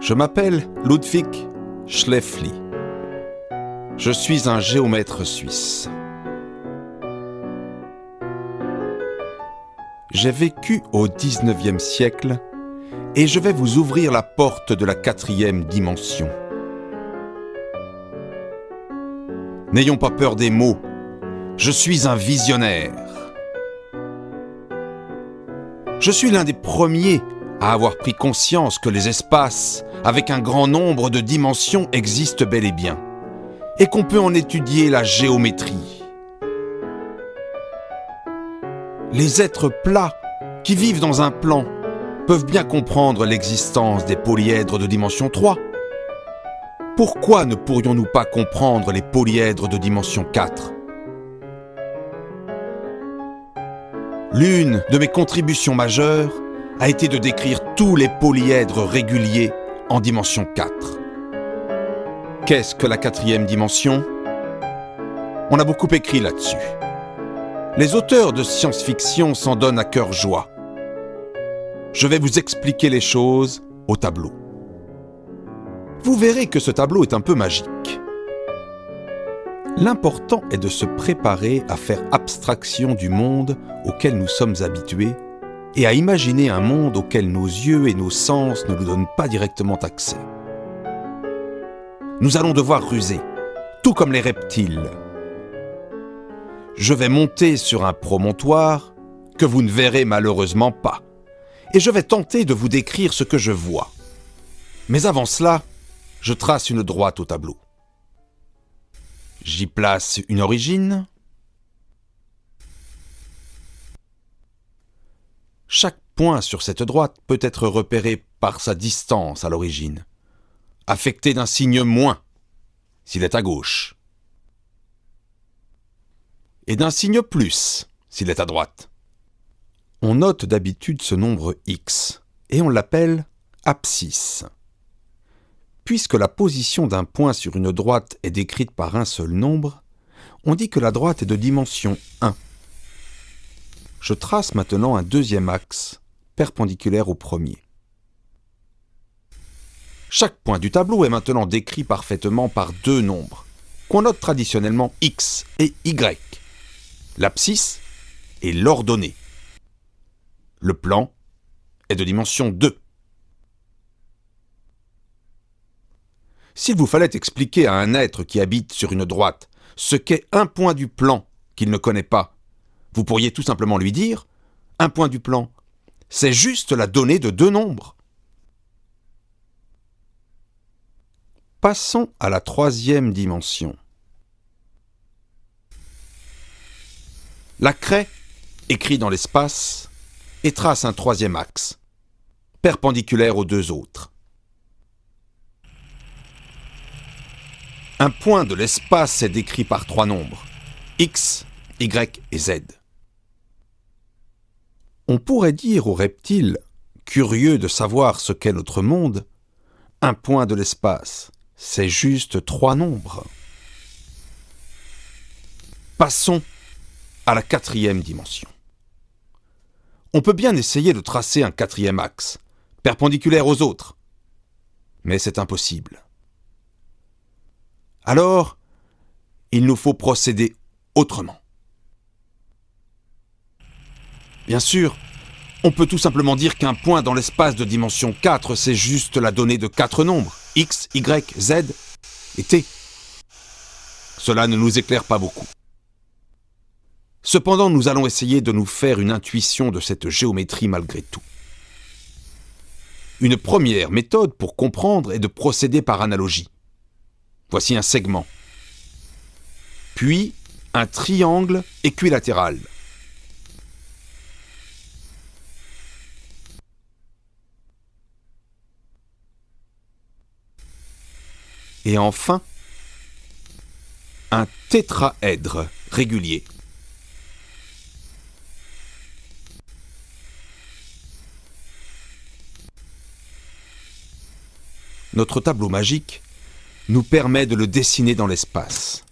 Je m'appelle Ludwig Schleffli. Je suis un géomètre suisse. J'ai vécu au XIXe siècle et je vais vous ouvrir la porte de la 4e dimension. N'ayons pas peur des mots, je suis un visionnaire. Je suis l'un des premiers à avoir pris conscience que les espaces avec un grand nombre de dimensions existent bel et bien, et qu'on peut en étudier la géométrie. Les êtres plats qui vivent dans un plan peuvent bien comprendre l'existence des polyèdres de dimension 3. Pourquoi ne pourrions-nous pas comprendre les polyèdres de dimension 4 ? L'une de mes contributions majeures a été de décrire tous les polyèdres réguliers en dimension 4. Qu'est-ce que la 4e dimension ? On a beaucoup écrit là-dessus. Les auteurs de science-fiction s'en donnent à cœur joie. Je vais vous expliquer les choses au tableau. Vous verrez que ce tableau est un peu magique. L'important est de se préparer à faire abstraction du monde auquel nous sommes habitués et à imaginer un monde auquel nos yeux et nos sens ne nous donnent pas directement accès. Nous allons devoir ruser, tout comme les reptiles. Je vais monter sur un promontoire que vous ne verrez malheureusement pas, et je vais tenter de vous décrire ce que je vois. Mais avant cela, je trace une droite au tableau. J'y place une origine. Chaque point sur cette droite peut être repéré par sa distance à l'origine, affecté d'un signe moins s'il est à gauche, et d'un signe plus s'il est à droite. On note d'habitude ce nombre x, et on l'appelle abscisse. Puisque la position d'un point sur une droite est décrite par un seul nombre, on dit que la droite est de dimension 1. Je trace maintenant un deuxième axe, perpendiculaire au premier. Chaque point du tableau est maintenant décrit parfaitement par deux nombres, qu'on note traditionnellement x et y, l'abscisse et l'ordonnée. Le plan est de dimension 2. S'il vous fallait expliquer à un être qui habite sur une droite ce qu'est un point du plan qu'il ne connaît pas, vous pourriez tout simplement lui dire « Un point du plan, c'est juste la donnée de deux nombres. » Passons à la 3e dimension. La craie écrit dans l'espace et trace un 3e axe, perpendiculaire aux deux autres. Un point de l'espace est décrit par 3 nombres, x, y et z. On pourrait dire aux reptiles, curieux de savoir ce qu'est notre monde, un point de l'espace, c'est juste 3 nombres. Passons à la 4e dimension. On peut bien essayer de tracer un 4e axe, perpendiculaire aux autres, mais c'est impossible. Alors, il nous faut procéder autrement. Bien sûr, on peut tout simplement dire qu'un point dans l'espace de dimension 4, c'est juste la donnée de 4 nombres, x, y, z et t. Cela ne nous éclaire pas beaucoup. Cependant, nous allons essayer de nous faire une intuition de cette géométrie malgré tout. Une première méthode pour comprendre est de procéder par analogie. Voici un segment, puis un triangle équilatéral. Et enfin, un tétraèdre régulier. Notre tableau magique nous permet de le dessiner dans l'espace.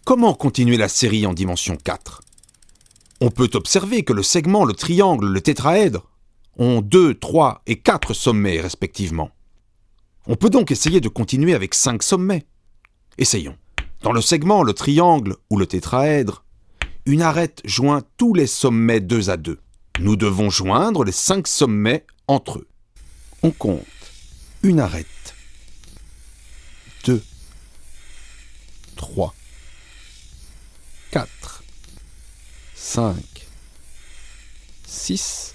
Comment continuer la série en dimension 4 ? On peut observer que le segment, le triangle, le tétraèdre ont 2, 3 et 4 sommets respectivement. On peut donc essayer de continuer avec 5 sommets. Essayons. Dans le segment, le triangle ou le tétraèdre, une arête joint tous les sommets 2 à 2. Nous devons joindre les 5 sommets entre eux. On compte une arête, 2, 3, 4, 5, 6,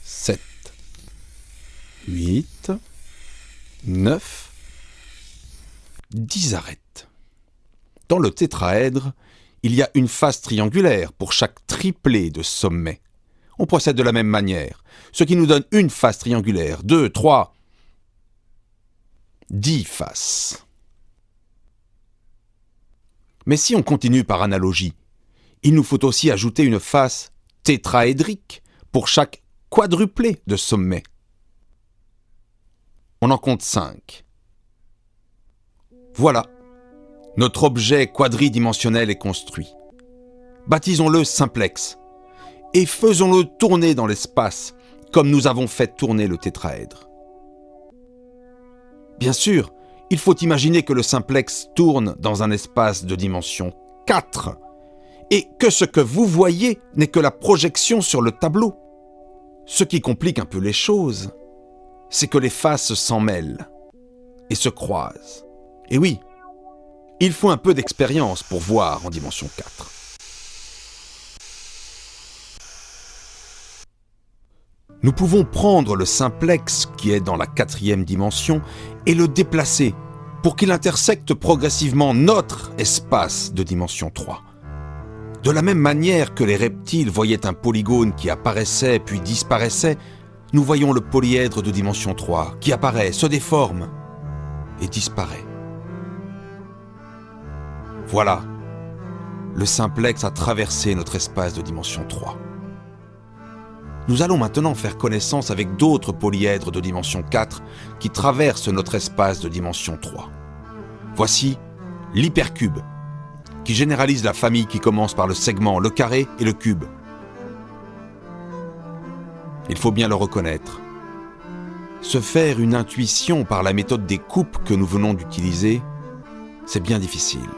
7, 8, 9, 10 arêtes. Dans le tétraèdre, il y a une face triangulaire pour chaque triplet de sommet. On procède de la même manière, ce qui nous donne une face triangulaire, 2, 3, 10 faces. Mais si on continue par analogie, il nous faut aussi ajouter une face tétraédrique pour chaque quadruplé de sommet. On en compte 5. Voilà, notre objet quadridimensionnel est construit. Baptisons-le simplex et faisons-le tourner dans l'espace comme nous avons fait tourner le tétraèdre. Bien sûr, il faut imaginer que le simplex tourne dans un espace de dimension 4 et que ce que vous voyez n'est que la projection sur le tableau. Ce qui complique un peu les choses, c'est que les faces s'en mêlent et se croisent. Et oui, il faut un peu d'expérience pour voir en dimension 4. Nous pouvons prendre le simplex qui est dans la 4e dimension et le déplacer pour qu'il intersecte progressivement notre espace de dimension 3. De la même manière que les reptiles voyaient un polygone qui apparaissait puis disparaissait, nous voyons le polyèdre de dimension 3 qui apparaît, se déforme et disparaît. Voilà, le simplex a traversé notre espace de dimension 3. Nous allons maintenant faire connaissance avec d'autres polyèdres de dimension 4 qui traversent notre espace de dimension 3. Voici l'hypercube, qui généralise la famille qui commence par le segment, le carré et le cube. Il faut bien le reconnaître. Se faire une intuition par la méthode des coupes que nous venons d'utiliser, c'est bien difficile.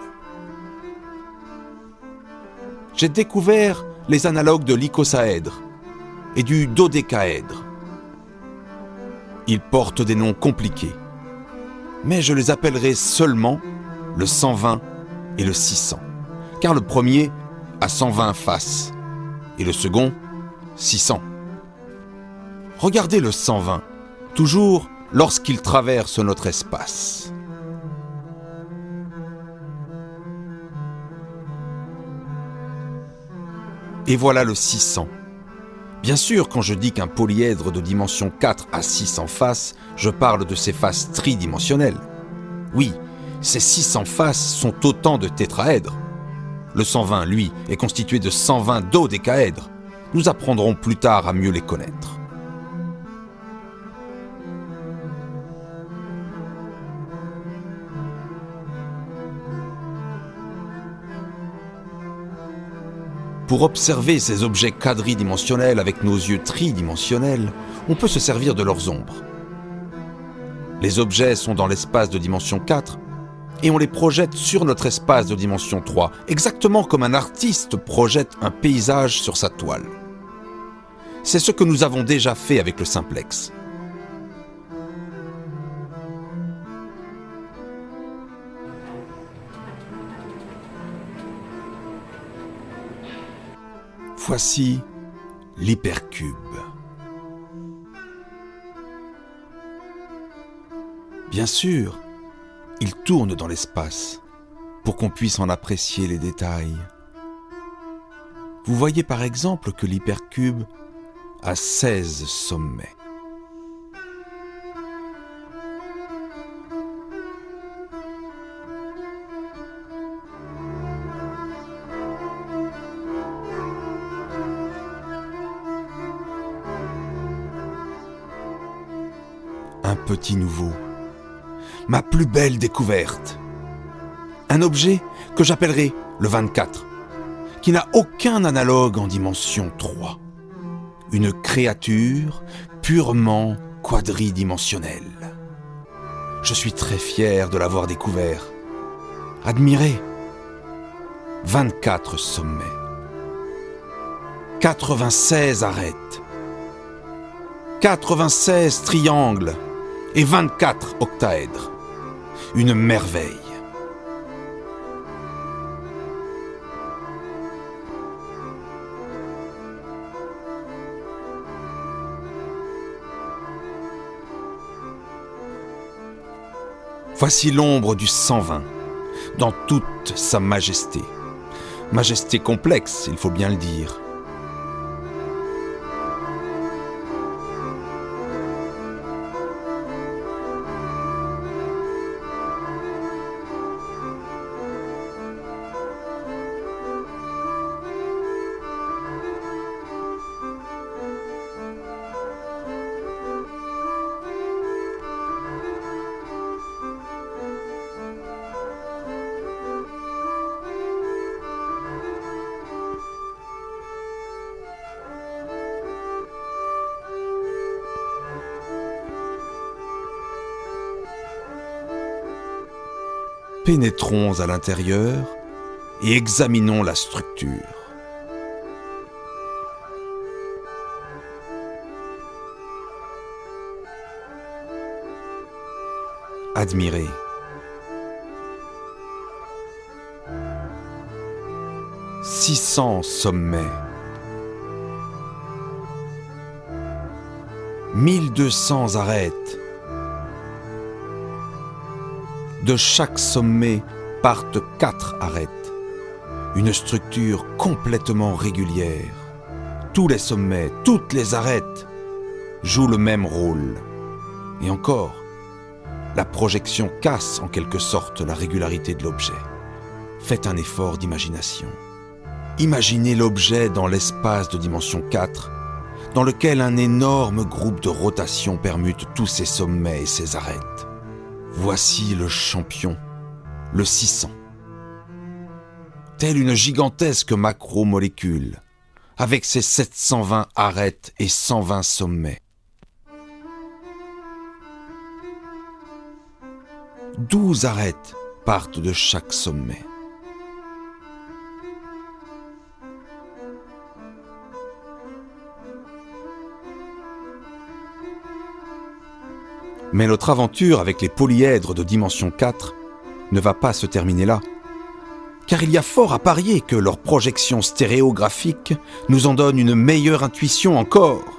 J'ai découvert les analogues de l'icosaèdre et du dodécaèdre. Ils portent des noms compliqués, mais je les appellerai seulement le 120 et le 600, car le premier a 120 faces et le second 600. Regardez le 120, toujours lorsqu'il traverse notre espace. Et voilà le 600. Bien sûr, quand je dis qu'un polyèdre de dimension 4 a 600 faces, je parle de ses faces tridimensionnelles. Oui, ces 600 faces sont autant de tétraèdres. Le 120, lui, est constitué de 120 dodécaèdres. Nous apprendrons plus tard à mieux les connaître. Pour observer ces objets quadridimensionnels avec nos yeux tridimensionnels, on peut se servir de leurs ombres. Les objets sont dans l'espace de dimension 4 et on les projette sur notre espace de dimension 3, exactement comme un artiste projette un paysage sur sa toile. C'est ce que nous avons déjà fait avec le simplex. Voici l'hypercube. Bien sûr, il tourne dans l'espace pour qu'on puisse en apprécier les détails. Vous voyez par exemple que l'hypercube a 16 sommets. Un petit nouveau, ma plus belle découverte. Un objet que j'appellerai le 24, qui n'a aucun analogue en dimension 3. une créature purement quadridimensionnelle. Je suis très fier de l'avoir découvert. Admirez, 24 sommets, 96 arêtes, 96 triangles et 24 octaèdres. Une merveille. Voici l'ombre du 120, dans toute sa majesté. Majesté complexe, il faut bien le dire. Pénétrons à l'intérieur et examinons la structure. Admirez. « 600 sommets, 1200 arêtes. De chaque sommet partent 4 arêtes. Une structure complètement régulière. Tous les sommets, toutes les arêtes jouent le même rôle. Et encore, la projection casse en quelque sorte la régularité de l'objet. Faites un effort d'imagination. Imaginez l'objet dans l'espace de dimension 4, dans lequel un énorme groupe de rotation permute tous ses sommets et ses arêtes. Voici le champion, le 600. Telle une gigantesque macromolécule, avec ses 720 arêtes et 120 sommets. 12 arêtes partent de chaque sommet. Mais notre aventure avec les polyèdres de dimension 4 ne va pas se terminer là, car il y a fort à parier que leur projection stéréographique nous en donne une meilleure intuition encore.